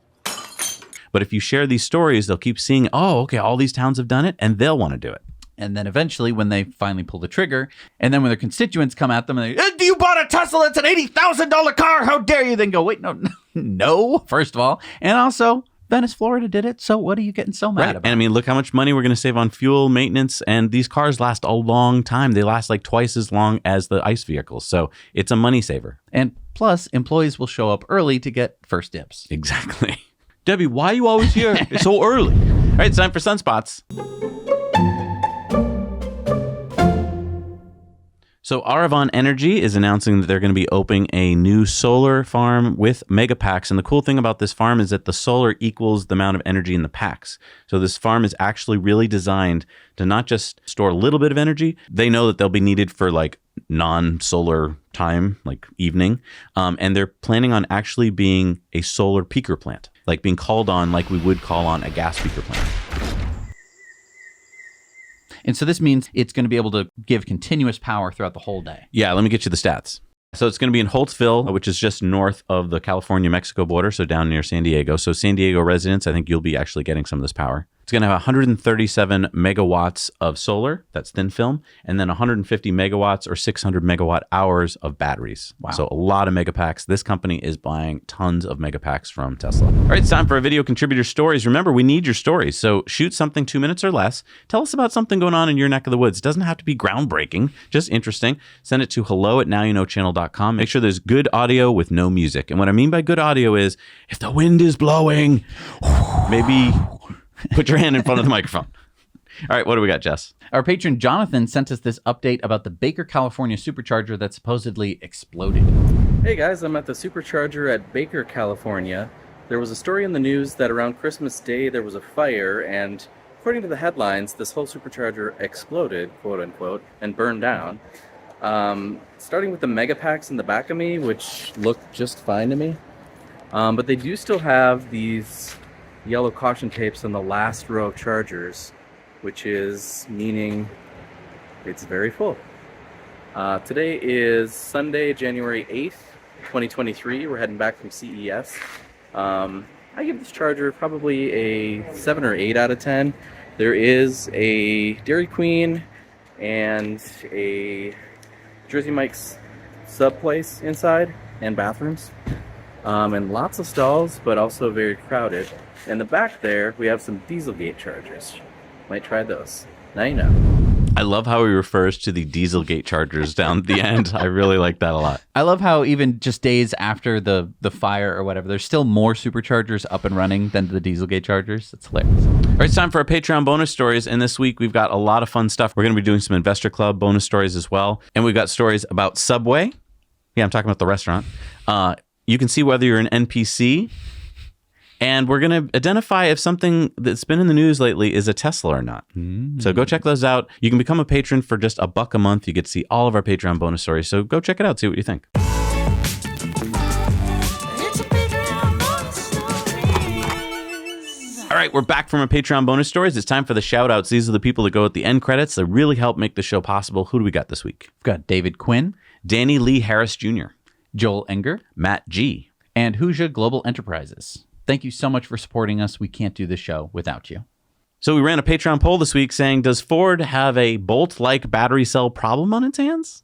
But if you share these stories, they'll keep seeing, oh, okay, all these towns have done it, and they'll want to do it. And then eventually, when they finally pull the trigger, and then when their constituents come at them and they, you bought a Tesla, it's an $80,000 car, how dare you? Then go, wait, no, first of all. And also, Venice, Florida did it, so what are you getting so mad about? And I mean, look how much money we're going to save on fuel, maintenance, and these cars last a long time. They last like twice as long as the ICE vehicles, so it's a money saver. And plus, employees will show up early to get first dibs. Exactly. Debbie, why are you always here? It's so early. All right, it's time for Sunspots. So Aravan Energy is announcing that they're going to be opening a new solar farm with megapacks. And the cool thing about this farm is that the solar equals the amount of energy in the packs. So this farm is actually really designed to not just store a little bit of energy. They know that they'll be needed for like non-solar time, like evening. And they're planning on actually being a solar peaker plant, like being called on like we would call on a gas peaker plant. And so this means it's going to be able to give continuous power throughout the whole day. Yeah, let me get you the stats. So it's going to be in Holtzville, which is just north of the California-Mexico border, so down near San Diego. So San Diego residents, I think you'll be actually getting some of this power. It's going to have 137 megawatts of solar, that's thin film, and then 150 megawatts or 600 megawatt hours of batteries. Wow. So a lot of megapacks. This company is buying tons of megapacks from Tesla. All right, it's time for a video contributor stories. Remember, we need your stories. So shoot something 2 minutes or less. Tell us about something going on in your neck of the woods. It doesn't have to be groundbreaking, just interesting. Send it to hello@nowyouknowchannel.com. Make sure there's good audio with no music. And what I mean by good audio is if the wind is blowing, maybe put your hand in front of the microphone. All right, what do we got, Jess? Our patron Jonathan sent us this update about the Baker, California supercharger that supposedly exploded. Hey guys, I'm at the Supercharger at Baker, California. There was a story in the news that around Christmas Day there was a fire, and according to the headlines, this whole supercharger exploded, quote unquote, and burned down. Starting with the megapacks in the back of me, which look just fine to me. But they do still have these yellow caution tapes on the last row of chargers, which is meaning it's very full. Today is Sunday, January 8th, 2023. We're heading back from CES. I give this charger probably a 7 or 8 out of 10. There is a Dairy Queen and a Jersey Mike's sub place inside and bathrooms. And lots of stalls, but also very crowded. In the back there, we have some Dieselgate chargers. Might try those. Now you know. I love how he refers to the Dieselgate chargers down at the end. I really like that a lot. I love how even just days after the fire or whatever, there's still more superchargers up and running than the Dieselgate chargers. It's hilarious. All right, it's time for our Patreon bonus stories. And this week, we've got a lot of fun stuff. We're going to be doing some Investor Club bonus stories as well. And we've got stories about Subway. Yeah, I'm talking about the restaurant. You can see whether you're an NPC. And we're going to identify if something that's been in the news lately is a Tesla or not. So go check those out. You can become a patron for just $1 a month. You get to see all of our Patreon bonus stories. So go check it out. See what you think. All right, we're back from our Patreon bonus stories. It's time for the shout outs. These are the people that go at the end credits that really help make the show possible. Who do we got this week? We've got David Quinn, Danny Lee Harris Jr., Joel Enger, Matt G., and Huja Global Enterprises. Thank you so much for supporting us. We can't do this show without you. So we ran a Patreon poll this week saying, does Ford have a Bolt-like battery cell problem on its hands?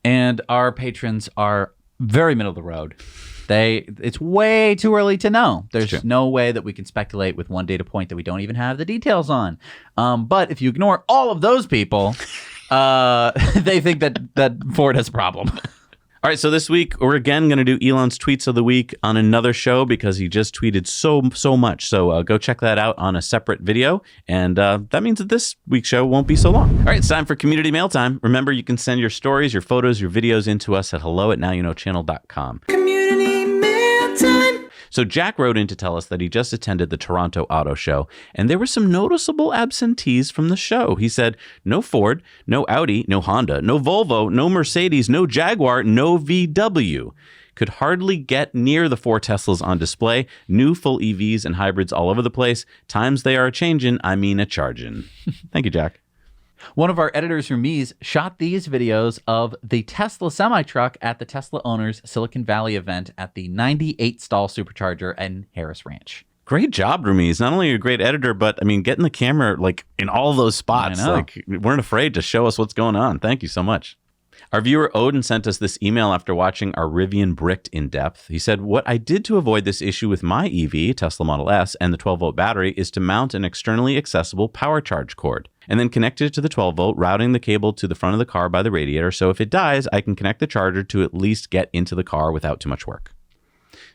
And our patrons are very middle of the road. It's way too early to know. There's no way that we can speculate with one data point that we don't even have the details on. But if you ignore all of those people, they think that Ford has a problem. All right, so this week we're again going to do Elon's tweets of the week on another show because he just tweeted so much. So go check that out on a separate video, and that means that this week's show won't be so long. All right, it's time for community mail time. Remember, you can send your stories, your photos, your videos into us at hello@nowyouknowchannel.com. Community mail time. So Jack wrote in to tell us that he just attended the Toronto Auto Show, and there were some noticeable absentees from the show. He said, no Ford, no Audi, no Honda, no Volvo, no Mercedes, no Jaguar, no VW. Could hardly get near the 4 Teslas on display. New full EVs and hybrids all over the place. Times they are a-changin', I mean a-chargin'. Thank you, Jack. One of our editors from Mies shot these videos of the Tesla semi-truck at the Tesla owners Silicon Valley event at the 98-stall supercharger in Harris Ranch. Great job, Rumiz. Not only a great editor, but I mean, getting the camera like in all those spots. I know. Like, weren't afraid to show us what's going on. Thank you so much. Our viewer Odin sent us this email after watching our Rivian Bricked in depth. He said, what I did to avoid this issue with my EV, Tesla Model S, and the 12-volt battery is to mount an externally accessible power charge cord and then connect it to the 12-volt, routing the cable to the front of the car by the radiator. So if it dies, I can connect the charger to at least get into the car without too much work.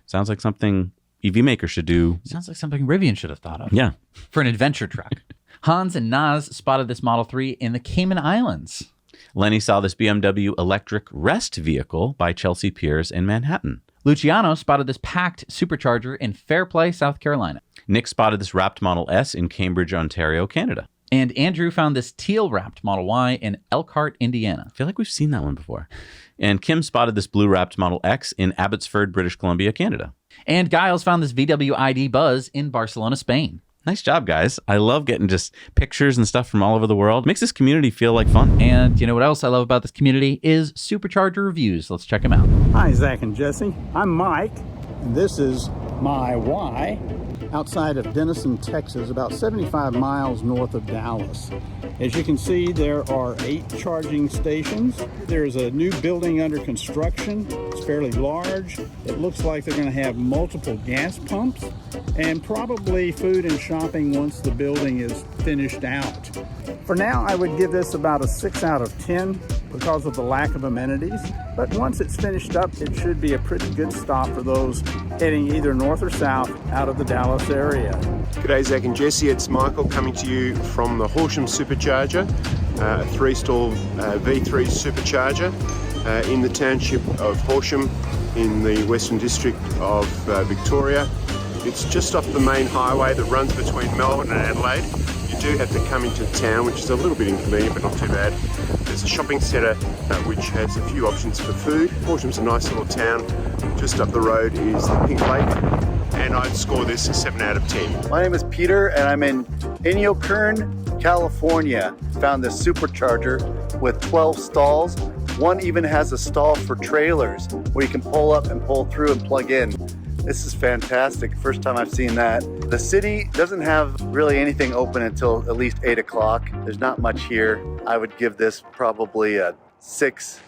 Sounds like something EV makers should do. Sounds like something Rivian should have thought of. Yeah. For an adventure truck. Hans and Naz spotted this Model 3 in the Cayman Islands. Lenny saw this BMW electric rest vehicle by Chelsea Piers in Manhattan. Luciano spotted this packed supercharger in Fairplay, South Carolina. Nick spotted this wrapped Model S in Cambridge, Ontario, Canada. And Andrew found this teal wrapped Model Y in Elkhart, Indiana. I feel like we've seen that one before. And Kim spotted this blue wrapped Model X in Abbotsford, British Columbia, Canada. And Giles found this VW ID Buzz in Barcelona, Spain. Nice job, guys. I love getting just pictures and stuff from all over the world. Makes this community feel like fun. And you know what else I love about this community is Supercharger reviews. Let's check them out. Hi, Zach and Jesse. I'm Mike, and this is my Y outside of Denison, Texas, about 75 miles north of Dallas. As you can see, there are 8 charging stations. There's a new building under construction. It's fairly large. It looks like they're going to have multiple gas pumps and probably food and shopping once the building is finished out. For now, I would give this about a 6 out of 10 because of the lack of amenities. But once it's finished up, it should be a pretty good stop for those heading either north or south out of the Dallas area. G'day Zach and Jesse, it's Michael coming to you from the Horsham Supercharger, a 3-stall V3 supercharger in the township of Horsham in the Western District of Victoria. It's just off the main highway that runs between Melbourne and Adelaide. You do have to come into town, which is a little bit inconvenient, but not too bad. There's a shopping centre which has a few options for food. Horsham's a nice little town. Just up the road is the Pink Lake, and I'd score this a 7 out of 10. My name is Peter, and I'm in Inyokern, California. Found this supercharger with 12 stalls. One even has a stall for trailers where you can pull up and pull through and plug in. This is fantastic. First time I've seen that. The city doesn't have really anything open until at least 8 o'clock. There's not much here. I would give this probably a 6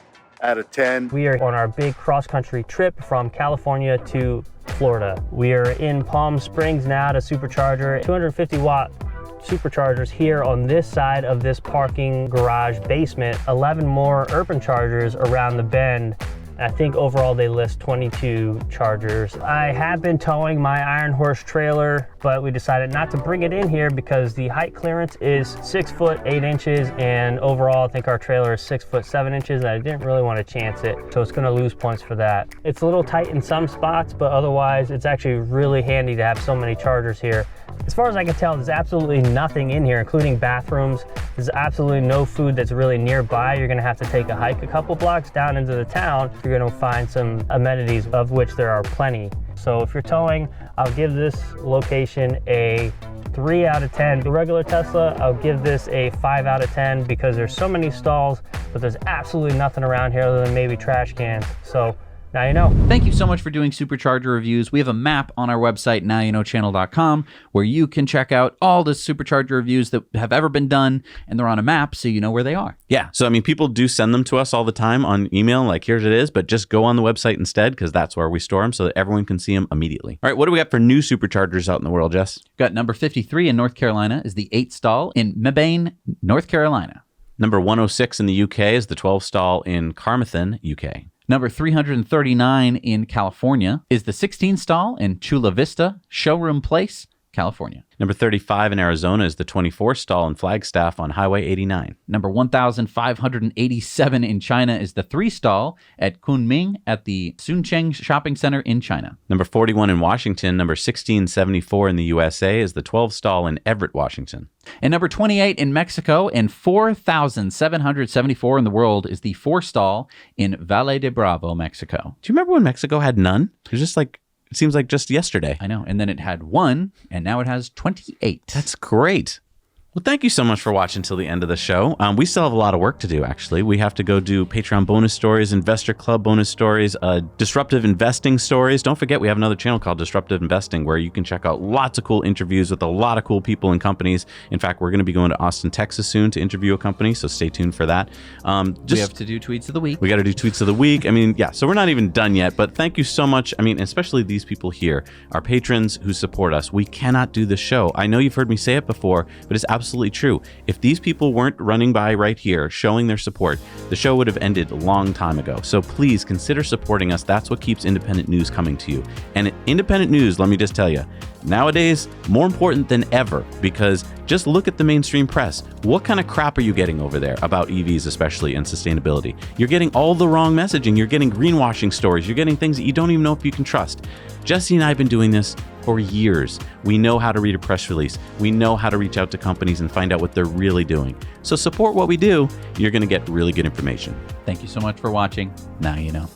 out of 10. We are on our big cross-country trip from California to Florida. We are in Palm Springs now at a supercharger, 250-watt superchargers here on this side of this parking garage basement, 11 more urban chargers around the bend. I think overall they list 22 chargers. I have been towing my Iron Horse trailer, but we decided not to bring it in here because the height clearance is 6 foot 8 inches, and overall I think our trailer is 6 foot 7 inches, and I didn't really want to chance it, so it's going to lose points for that. It's a little tight in some spots, but otherwise it's actually really handy to have so many chargers here. As far as I can tell, there's absolutely nothing in here, including bathrooms. There's absolutely no food that's really nearby. You're gonna have to take a hike a couple blocks down into the town. You're gonna find some amenities, of which there are plenty. So if you're towing, I'll give this location a 3 out of 10. The regular Tesla, I'll give this a 5 out of 10 because there's so many stalls, but there's absolutely nothing around here other than maybe trash cans. So now you know. Thank you so much for doing Supercharger reviews. We have a map on our website, nowyouknowchannel.com, where you can check out all the Supercharger reviews that have ever been done, and they're on a map so you know where they are. Yeah, so I mean, people do send them to us all the time on email, like here's it is, but just go on the website instead because that's where we store them so that everyone can see them immediately. All right, what do we got for new Superchargers out in the world, Jess? Got number 53 in North Carolina is the 8-stall in Mebane, North Carolina. Number 106 in the UK is the 12-stall in Carmarthen, UK. Number 339 in California is the 16 stall in Chula Vista Showroom Place, California. Number 35 in Arizona is the 24 stall in Flagstaff on Highway 89. Number 1,587 in China is the 3 stall at Kunming at the Suncheng Shopping Center in China. Number 41 in Washington, number 1674 in the USA is the 12 stall in Everett, Washington. And number 28 in Mexico and 4,774 in the world is the 4 stall in Valle de Bravo, Mexico. Do you remember when Mexico had none? It was just like, it seems like just yesterday. I know. And then it had 1, and now it has 28. That's great. Well, thank you so much for watching till the end of the show. We still have a lot of work to do, actually. We have to go do Patreon bonus stories, Investor Club bonus stories, disruptive investing stories. Don't forget, we have another channel called Disruptive Investing where you can check out lots of cool interviews with a lot of cool people and companies. In fact, we're going to be going to Austin, Texas soon to interview a company, so stay tuned for that. We have to do Tweets of the Week. We got to do Tweets of the Week. I mean, yeah, so we're not even done yet, but thank you so much. I mean, especially these people here, our patrons who support us. We cannot do this show. I know you've heard me say it before, but it's absolutely true. If these people weren't running by right here, showing their support, the show would have ended a long time ago. So please consider supporting us. That's what keeps independent news coming to you. And independent news, let me just tell you, nowadays, more important than ever, because just look at the mainstream press. What kind of crap are you getting over there about EVs, especially, and sustainability? You're getting all the wrong messaging. You're getting greenwashing stories. You're getting things that you don't even know if you can trust. Jesse and I have been doing this for years. We know how to read a press release. We know how to reach out to companies and find out what they're really doing. So support what we do. You're going to get really good information. Thank you so much for watching. Now you know.